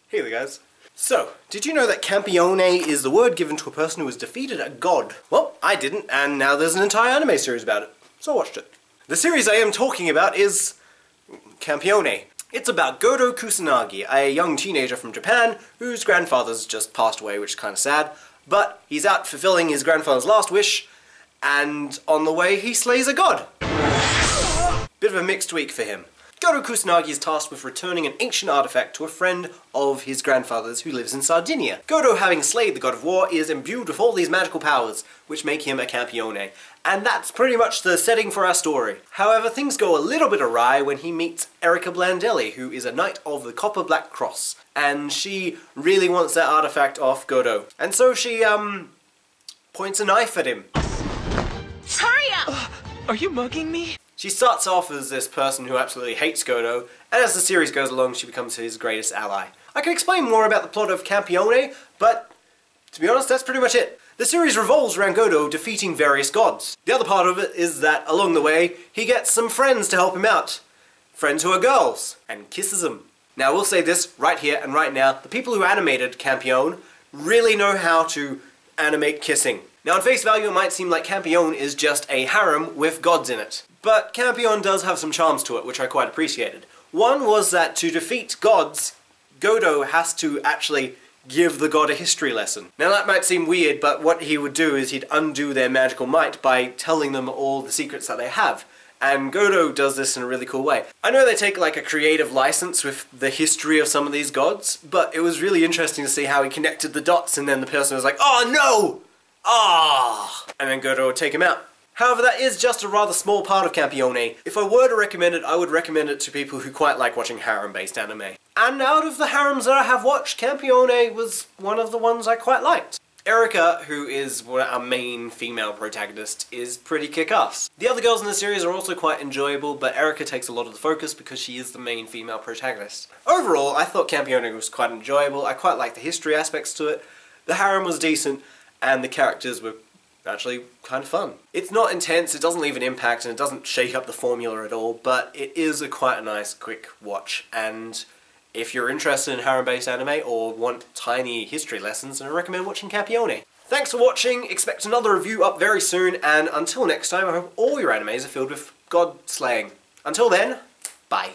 Hey there guys. So, did you know that Campione is the word given to a person who has defeated a god? Well, I didn't, and now there's an entire anime series about it, so I watched it. The series I am talking about is Campione. It's about Godo Kusanagi, a young teenager from Japan whose grandfather's just passed away, which is kind of sad, but he's out fulfilling his grandfather's last wish, and on the way he slays a god. Bit of a mixed week for him. Godo Kusanagi is tasked with returning an ancient artifact to a friend of his grandfather's who lives in Sardinia. Godo, having slayed the god of war, is imbued with all these magical powers, which make him a Campione. And that's pretty much the setting for our story. However, things go a little bit awry when he meets Erica Blandelli, who is a knight of the Copper Black Cross. And she really wants that artifact off Godo. And so she, points a knife at him. Hurry up! Are you mugging me? She starts off as this person who absolutely hates Godo, and as the series goes along she becomes his greatest ally. I can explain more about the plot of Campione, but to be honest that's pretty much it. The series revolves around Godo defeating various gods. The other part of it is that along the way he gets some friends to help him out. Friends who are girls, and kisses them. Now I will say this right here and right now, the people who animated Campione really know how to animate kissing. Now on face value it might seem like Campione is just a harem with gods in it. But Campione does have some charms to it, which I quite appreciated. One was that to defeat gods, Godo has to actually give the god a history lesson. Now that might seem weird, but what he would do is he'd undo their magical might by telling them all the secrets that they have. And Godo does this in a really cool way. I know they take like a creative license with the history of some of these gods, but it was really interesting to see how he connected the dots and then the person was like, "Oh no! Ah!" And then Godo would take him out. However, that is just a rather small part of Campione. If I were to recommend it, I would recommend it to people who quite like watching harem-based anime. And out of the harems that I have watched, Campione was one of the ones I quite liked. Erica, who is our main female protagonist, is pretty kick-ass. The other girls in the series are also quite enjoyable, but Erica takes a lot of the focus because she is the main female protagonist. Overall, I thought Campione was quite enjoyable. I quite liked the history aspects to it. The harem was decent, and the characters were actually kind of fun. It's not intense, it doesn't leave an impact, and it doesn't shake up the formula at all, but it is quite a nice, quick watch, and if you're interested in harem-based anime or want tiny history lessons, then I recommend watching Campione. Thanks for watching, expect another review up very soon, and until next time, I hope all your animes are filled with god slaying. Until then, bye.